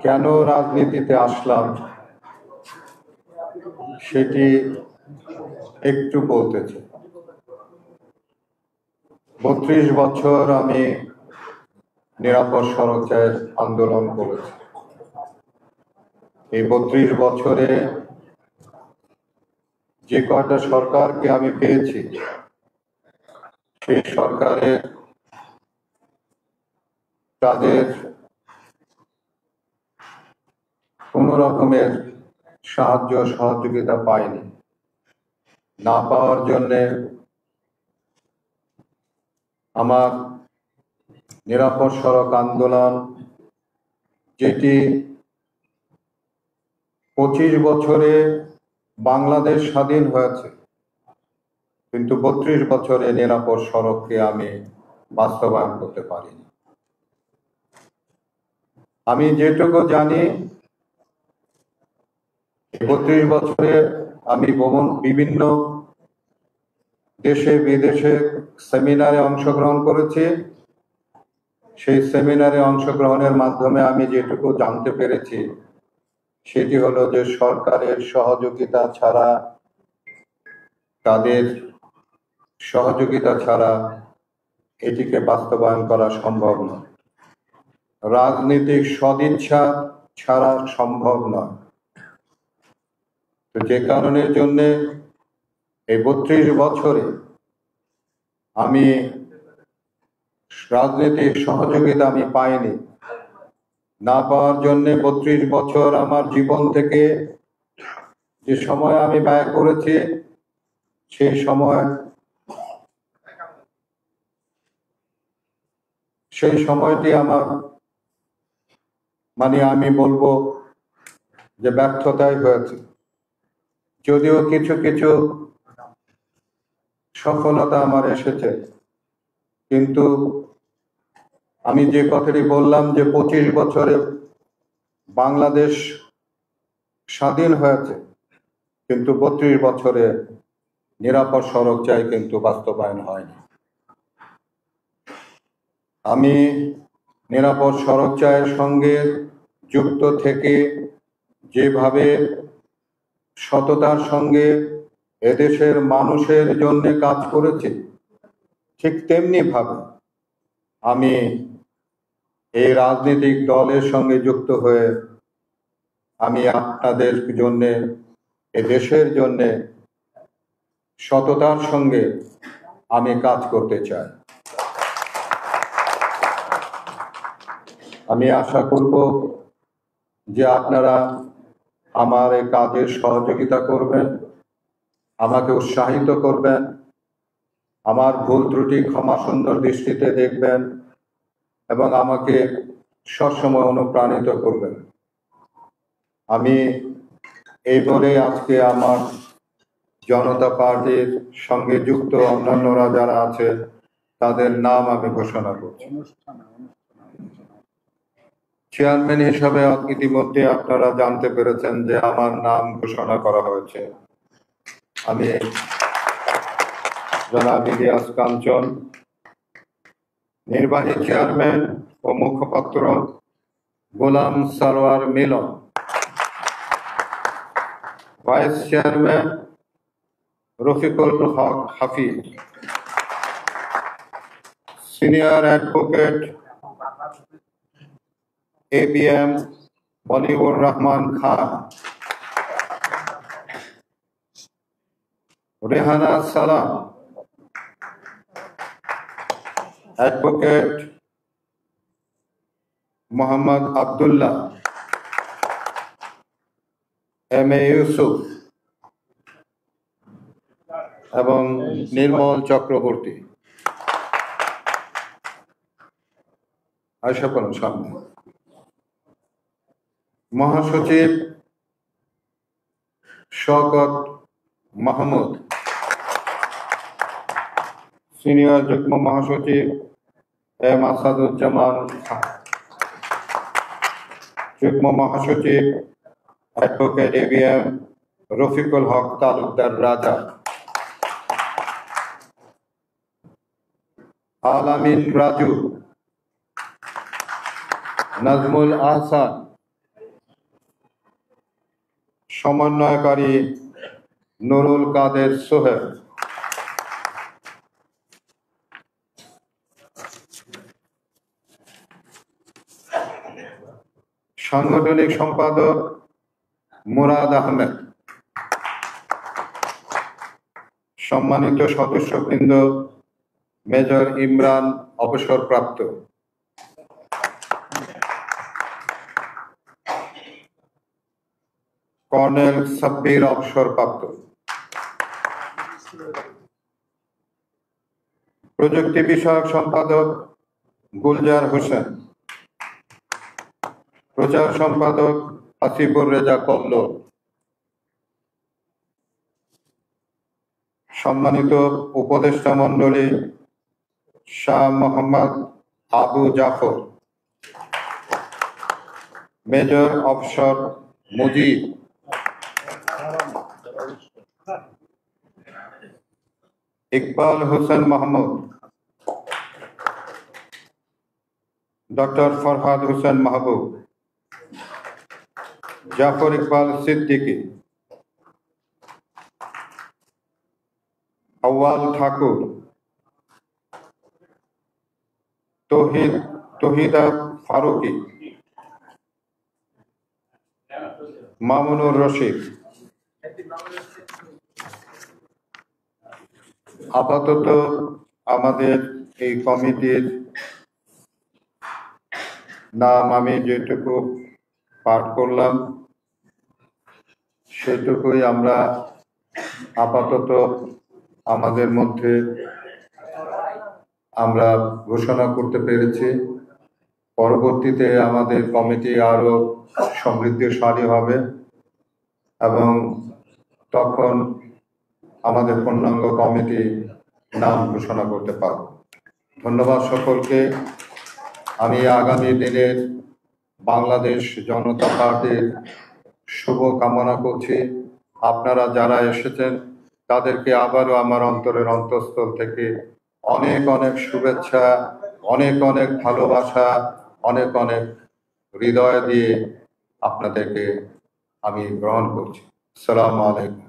কেন রাজনীতিতে আসলাম সেটি একটু বলতে চাই। ৩২ বছর আমি নিরাপদ সড়কের আন্দোলন করেছি। এই ৩২ বছরে যে কয়টা সরকারকে আমি পেয়েছি, সেই সরকারে তাদের কোনো রকমের সাহায্য সহযোগিতা পাইনি। না পাওয়ার জন্যে আমার নিরাপদ সড়ক আন্দোলন, যেটি ২৫ বছরে বাংলাদেশ স্বাধীন হয়েছে, কিন্তু ৩২ বছরে নিরাপদ সড়ককে আমি বাস্তবায়ন করতে পারিনি। আমি যেটুকু জানি, ৩২ বছরে আমি বিভিন্ন দেশে বিদেশে সেমিনারে অংশগ্রহণ করেছি। সেই সেমিনারে অংশগ্রহণের মাধ্যমে আমি যেটুকু জানতে পেরেছি, সেটি হলো যে সরকারের সহযোগিতা ছাড়া, তাদের সহযোগিতা ছাড়া এটিকে বাস্তবায়ন করা সম্ভব নয়। রাজনৈতিক সদিচ্ছা ছাড়া সম্ভব নয়। তো যে কারণের জন্য এই ৩২ বছরে আমি রাজনৈতিক সহযোগিতা আমি পাইনি। না পাওয়ার জন্য ৩২ বছর আমার জীবন থেকে যে সময় আমি ব্যয় করেছি, সেই সময়টি আমার আমি বলবো যে ব্যর্থতাই হয়েছে। যদিও কিছু কিছু সফলতা আমার এসেছে, কিন্তু আমি যে কথাটি বললাম যে ২৫ বছরে বাংলাদেশ স্বাধীন হয়েছে, কিন্তু ৩২ বছরে নিরাপদ সড়ক চাই, কিন্তু বাস্তবায়ন হয়নি। আমি নিরাপদ সড়ক চাইয়ের সঙ্গে যুক্ত থেকে যেভাবে সততার সঙ্গে এদেশের মানুষের জন্য কাজ করেছি, ঠিক তেমনি ভাবে আমি এই রাজনৈতিক দলের সঙ্গে যুক্ত হয়ে আমি আপনাদের জন্য, এ দেশের জন্য সততার সঙ্গে আমি কাজ করতে চাই। আমি আশা করব যে আপনারা আমার এই কাজে সহযোগিতা করবেন, আমাকে উৎসাহিত করবেন, আমার ভুল ত্রুটি ক্ষমা সুন্দর দৃষ্টিতে দেখবেন এবং আমাকে সবসময় অনুপ্রাণিত করবেন। আমি এই বলে আজকে আমার জনতা পার্টির সঙ্গে যুক্ত অন্যান্যরা যারা আছে, তাদের নাম আমি ঘোষণা করছি। চেয়ারম্যান হিসাবে ইতিমধ্যে আপনারা জানতে পেরেছেন যে আমার নাম ঘোষণা করা হয়েছে। আমি জনাব ইলিয়াস কাঞ্চন। নির্বাহী চেয়ারম্যান ও মুখপাত্র গোলাম সারোয়ার মিলন। ভাইস চেয়ারম্যান রফিকুল হক হাফিজ। Senior advocate ABM বলিউর Rahman Khan. Rehana সালাম। অ্যাডভোকেট মোহাম্মদ আব্দুল্লাহ। MA ইউসুফ এবং নির্মল চক্রবর্তী। আশা করুন সামনে। মহাসচিব শওকত মাহমুদ। সিনিয়র যুগ্ম মহাসচিব M আসাদুজ্জামান খান। যুগ্ম মহাসচিব অ্যাডভোকেট ABM রফিকুল হক তালুকদার রাজা। আলামিন রাজু। নাজমুল আহসান। সমন্বয়কারী নুরুল কাদের সোহেল, সাংগঠনিক সম্পাদক মুরাদ আহমেদ, সম্মানিত সদস্যবৃন্দ, মেজর ইমরান অবসরপ্রাপ্ত, কর্নেল সাব্বির অবসরপ্রাপ্ত, প্রযুক্তি বিষয়ক সম্পাদক গুলজার হোসেন, প্রচার সম্পাদক আসিফুর রেজা কল্লোল, সম্মানিত উপদেষ্টা মণ্ডলী Shah Mohammad Abu Jafar, major officer Mujib, Iqbal Hossain Mahmud, doctor Farhad Hossain Mahbub, Jafar Iqbal Siddiqui, Awal Thakur, Tahida Farooki, Mamunur Rashid. আপাতত আমাদের এই কমিটির নাম আমি যেটুকু পাঠ করলাম সেটুকুই আমরা আপাতত আমাদের মধ্যে আমরা ঘোষণা করতে পেরেছি। পরবর্তীতে আমাদের কমিটি আরো সমৃদ্ধশালী হবে এবং তখন আমাদের পূর্ণাঙ্গ কমিটি নাম ঘোষণা করতে পারব। ধন্যবাদ সকলকে। আমি আগামী দিনের বাংলাদেশ জনতা পার্টির শুভ কামনা করছি। আপনারা যারা এসেছেন তাদেরকে আবারও আমার অন্তরের অন্তঃস্থল থেকে অনেক অনেক শুভেচ্ছা, অনেক অনেক ভালোবাসা, অনেক অনেক হৃদয় দিয়ে আপনাদেরকে আমি গ্রহণ করছি। আসসালামু আলাইকুম।